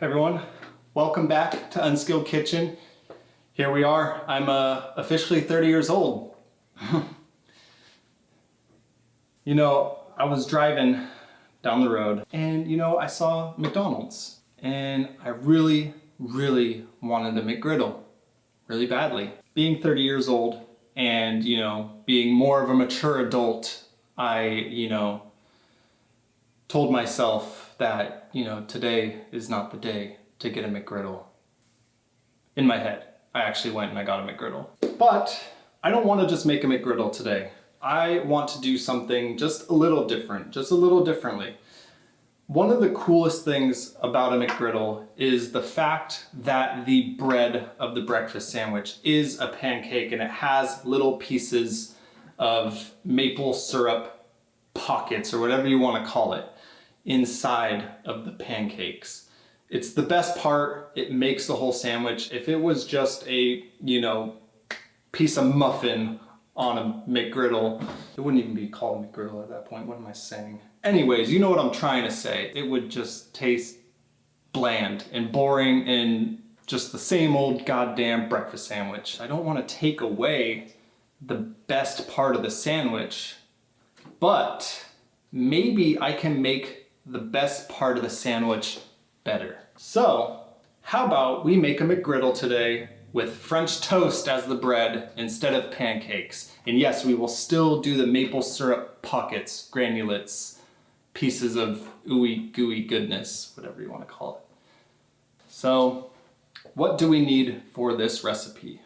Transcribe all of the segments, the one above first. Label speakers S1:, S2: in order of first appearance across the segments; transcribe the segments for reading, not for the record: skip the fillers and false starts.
S1: everyone, welcome back to Unskilled Kitchen. Here we are. I'm officially 30 years old. You know, I was driving down the road and I saw McDonald's and I really wanted a McGriddle really badly. Being 30 years old and being more of a mature adult, I told myself that today is not the day to get a McGriddle. In my head, I actually went and I got a McGriddle. But I don't want to just make a McGriddle today. I want to do something just a little different, just a little differently. One of the coolest things about a McGriddle is the fact that the bread of the breakfast sandwich is a pancake and it has little pieces of maple syrup pockets or whatever you want to call it inside of the pancakes. It's the best part. It makes the whole sandwich. If it was just a, piece of muffin on a McGriddle, it wouldn't even be called a McGriddle at that point. What am I saying? Anyways, you know what I'm trying to say. It would just taste bland and boring and just the same old goddamn breakfast sandwich. I don't want to take away the best part of the sandwich, but maybe I can make the best part of the sandwich better. So, how about we make a McGriddle today with French toast as the bread instead of pancakes. And yes, we will still do the maple syrup pockets, granulates, pieces of ooey gooey goodness, whatever you want to call it. So, what do we need for this recipe?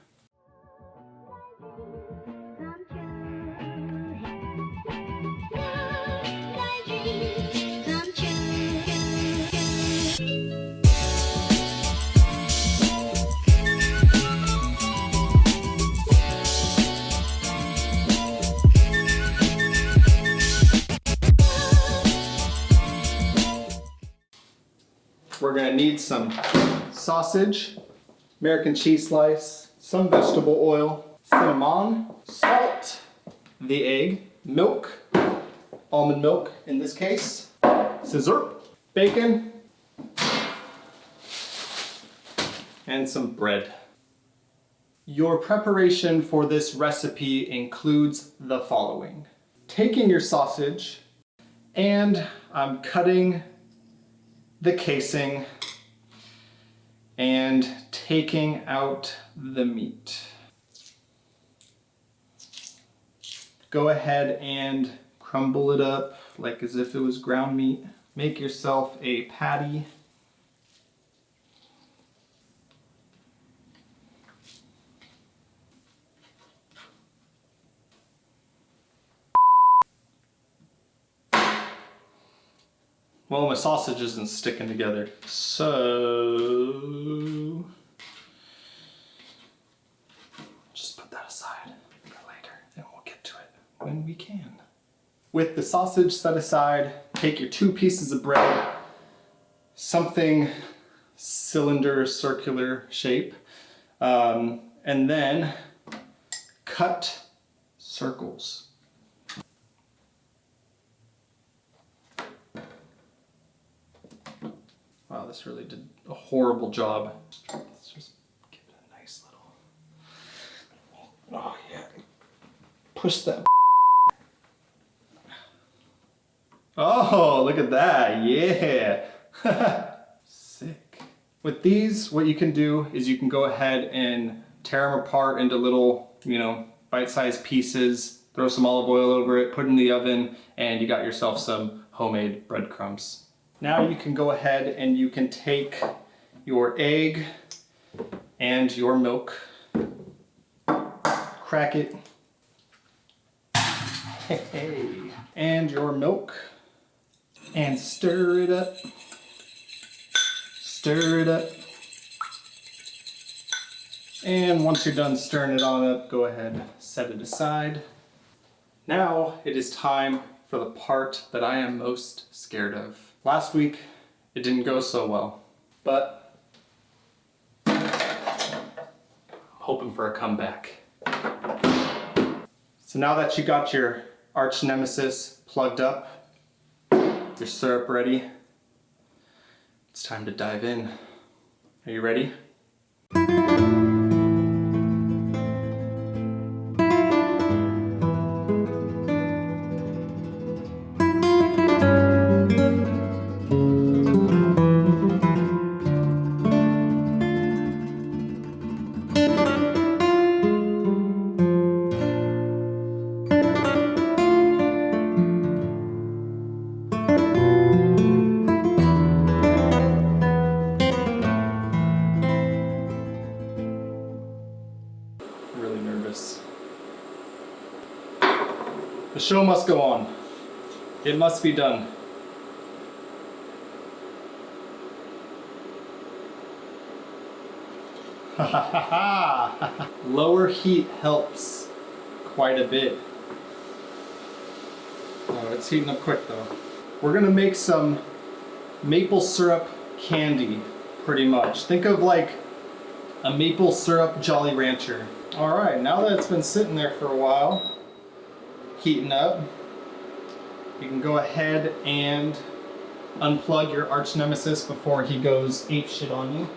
S1: We're gonna need some sausage, American cheese slice, some vegetable oil, cinnamon, salt, the egg, milk, almond milk in this case, scissor, bacon, and some bread. Your preparation for this recipe includes the following. Taking your sausage and I'm cutting the casing and taking out the meat. Go ahead and crumble it up like as if it was ground meat. Make yourself a patty. Well, my sausage isn't sticking together, so just put that aside for later, and we'll get to it when we can. With the sausage set aside, take your 2 pieces of bread, something cylinder, circular shape, and then cut circles. Wow, this really did a horrible job. Let's just give it a nice little... Oh yeah. Push that. Oh, look at that. Yeah. Sick. With these, what you can do is you can go ahead and tear them apart into little, bite-sized pieces, throw some olive oil over it, put it in the oven, and you got yourself some homemade breadcrumbs. Now you can go ahead and you can take your egg and your milk, crack it, and your milk, and stir it up, and once you're done stirring it on up, go ahead, set it aside. Now it is time for the part that I am most scared of. Last week, it didn't go so well, but I'm hoping for a comeback. So now that you got your arch nemesis plugged up, your syrup ready, it's time to dive in. Are you ready? Really nervous. The show must go on. It must be done. Lower heat helps quite a bit. Oh, it's heating up quick though. We're gonna make some maple syrup candy, pretty much. Think of like a maple syrup Jolly Rancher. All right, now that it's been sitting there for a while, heating up, you can go ahead and unplug your arch nemesis before he goes apeshit on you.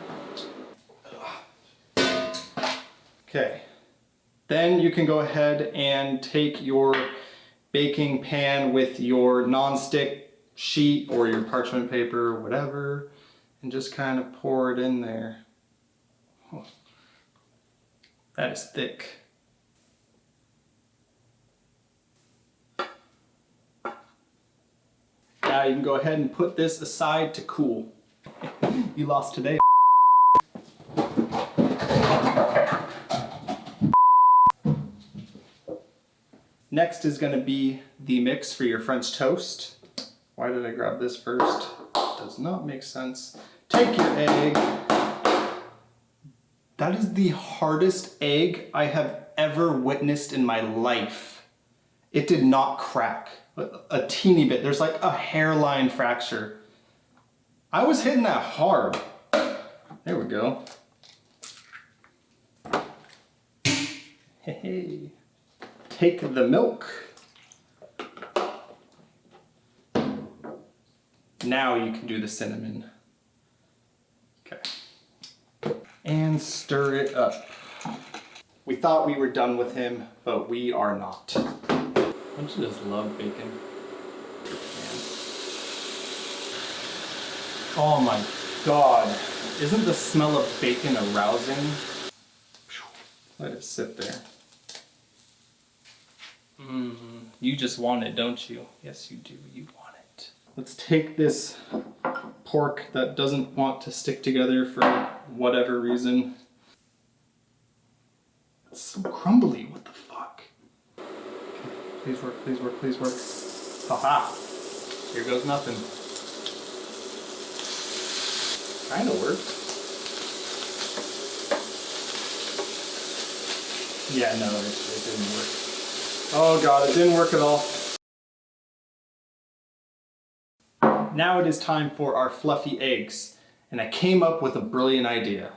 S1: Okay, then you can go ahead and take your baking pan with your non-stick sheet or your parchment paper or whatever, and just kind of pour it in there. Oh, that is thick. Now you can go ahead and put this aside to cool. You lost today. Next is going to be the mix for your French toast. Why did I grab this first? Does not make sense. Take your egg. That is the hardest egg I have ever witnessed in my life. It did not crack. A teeny bit. There's like a hairline fracture. I was hitting that hard. There we go. Hey. Take the milk. Now you can do the cinnamon. Okay. And stir it up. We thought we were done with him, but we are not. Don't you just love bacon? Oh my God. Isn't the smell of bacon arousing? Let it sit there. You just want it, don't you? Yes, you do. You want it. Let's take this pork that doesn't want to stick together for whatever reason. It's so crumbly. What the fuck? Okay, please work, please work, please work. Haha. Here goes nothing. Kinda worked. Yeah, no, it didn't work. Oh God, it didn't work at all. Now it is time for our fluffy eggs, and I came up with a brilliant idea.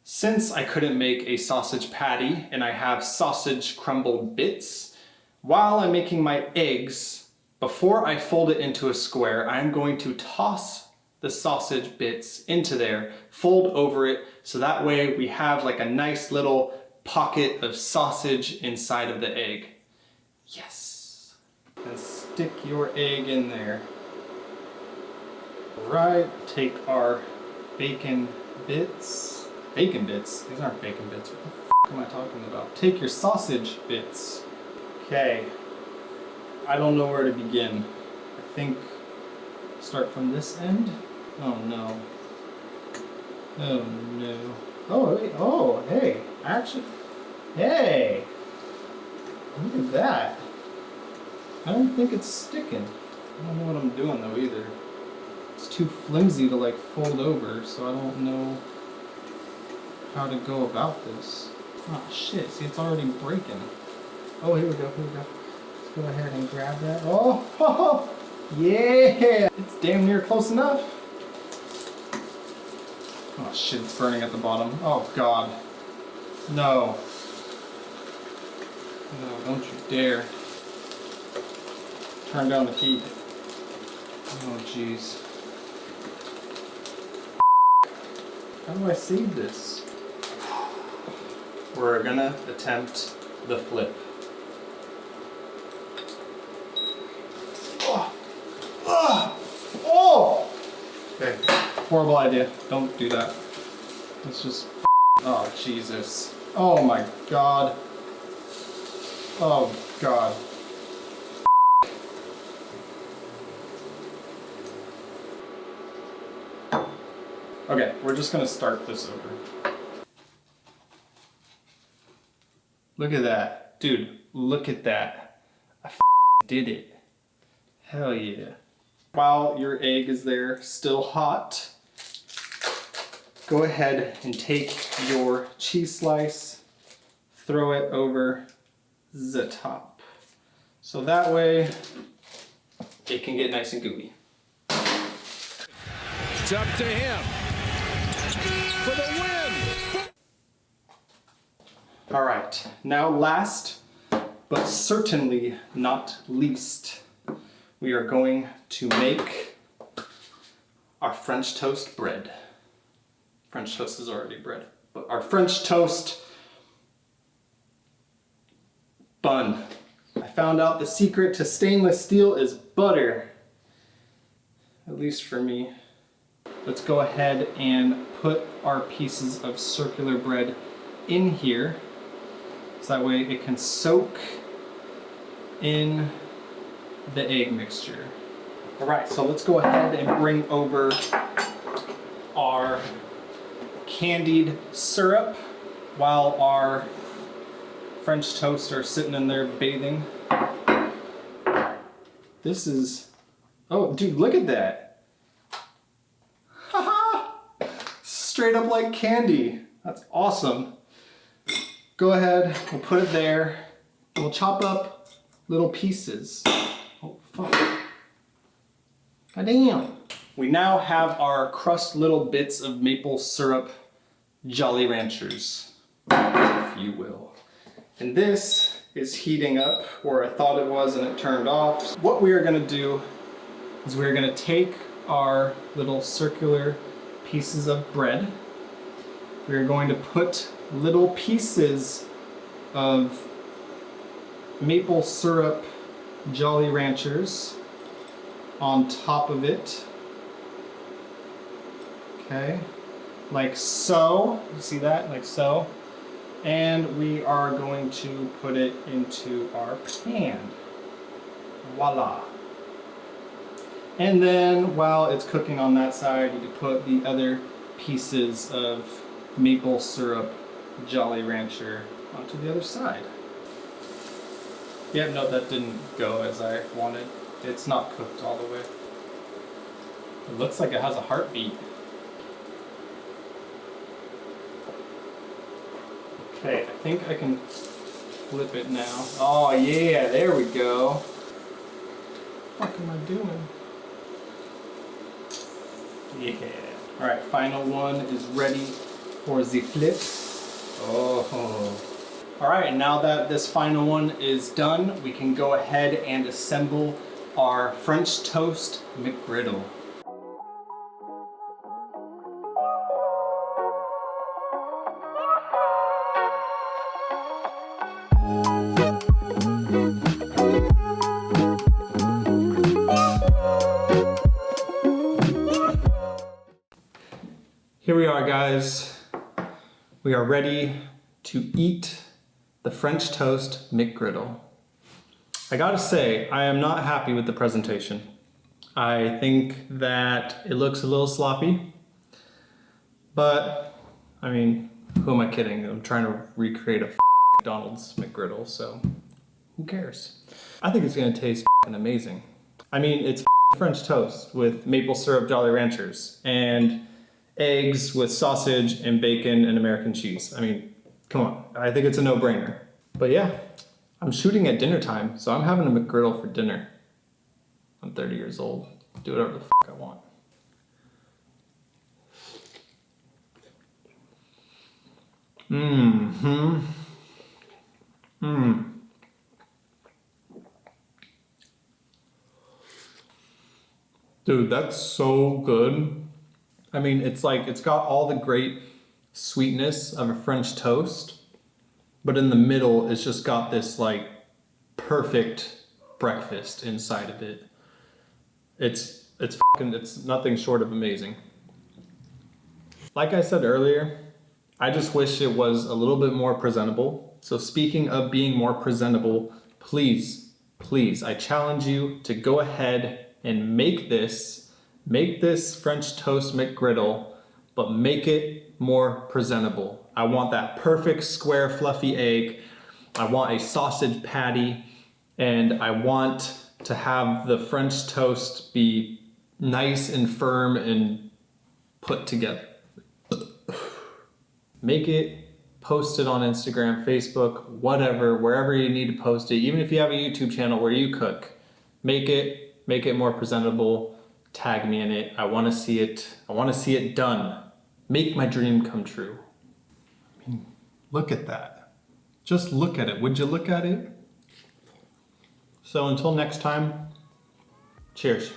S1: Since I couldn't make a sausage patty and I have sausage crumbled bits, while I'm making my eggs, before I fold it into a square, I'm going to toss the sausage bits into there, fold over it, so that way we have like a nice little pocket of sausage inside of the egg. Yes. And stick your egg in there. Right, take our bacon bits. Bacon bits? These aren't bacon bits. What the f am I talking about? Take your sausage bits. Okay. I don't know where to begin. I think start from this end. Oh no. Oh no. Oh wait. Oh hey. Actually. Hey. Look at that. I don't think it's sticking. I don't know what I'm doing though either. It's too flimsy to like fold over, so I don't know how to go about this. Oh shit, see it's already breaking. Oh, here we go, here we go. Let's go ahead and grab that. Oh, yeah! It's damn near close enough. Oh shit, it's burning at the bottom. Oh God. No. No, don't you dare. Turn down the heat. Oh jeez. How do I save this? We're gonna attempt the flip. Oh! Oh! Oh! Okay, horrible idea. Don't do that. Let's just... Oh, Jesus. Oh my God. Oh God. Okay, we're just gonna start this over. Look at that. Dude, look at that. I did it. Hell yeah. While your egg is there, still hot, go ahead and take your cheese slice, throw it over the top. So that way, it can get nice and gooey.
S2: It's up to him for the win.
S1: All right, now last, but certainly not least, we are going to make our French toast bread. French toast is already bread, but our French toast bun. I found out the secret to stainless steel is butter, at least for me. Let's go ahead and put our pieces of circular bread in here, so that way it can soak in the egg mixture. All right, so let's go ahead and bring over our candied syrup while our French toast are sitting in there bathing. This is, oh dude, look at that. Haha! Straight up like candy. That's awesome. Go ahead, we'll put it there. We'll chop up little pieces. Oh, fuck. God damn. We now have our crushed little bits of maple syrup Jolly Ranchers, if you will. And this is heating up, or I thought it was and it turned off. What we are gonna do is we're gonna take our little circular pieces of bread. We're going to put little pieces of maple syrup Jolly Ranchers on top of it. Okay, like so. You see that? Like so. And we are going to put it into our pan. Voila. And then while it's cooking on that side, you can put the other pieces of maple syrup Jolly Rancher onto the other side. Yeah, no, that didn't go as I wanted. It's not cooked all the way. It looks like it has a heartbeat. Okay, I think I can flip it now. Oh yeah, there we go. What am I doing? Yeah. Alright, final one is ready for the flip. Oh. Alright, now that this final one is done, we can go ahead and assemble our French toast McGriddle. Here we are, guys. We are ready to eat the French toast McGriddle. I gotta say, I am not happy with the presentation. I think that it looks a little sloppy, but I mean, who am I kidding? I'm trying to recreate a McDonald's McGriddle, so who cares? I think it's gonna taste amazing. I mean, it's French toast with maple syrup Jolly Ranchers and eggs with sausage and bacon and American cheese. I mean, come on, I think it's a no-brainer. But yeah, I'm shooting at dinner time, so I'm having a McGriddle for dinner. I'm 30 years old. Do whatever the I want. Dude, that's so good. I mean, it's like, it's got all the great sweetness of a French toast, but in the middle, it's just got this like perfect breakfast inside of it. It's nothing short of amazing. Like I said earlier, I just wish it was a little bit more presentable. So speaking of being more presentable, please, I challenge you to go ahead and make this French toast McGriddle, but make it more presentable. I want that perfect square fluffy egg. I want a sausage patty, and I want to have the French toast be nice and firm and put together. Make it, post it on Instagram, Facebook, whatever, wherever you need to post it. Even if you have a YouTube channel where you cook, make it more presentable. Tag me in it. I want to see it. I want to see it done. Make my dream come true. I mean, look at that. Just look at it. Would you look at it? So until next time, cheers.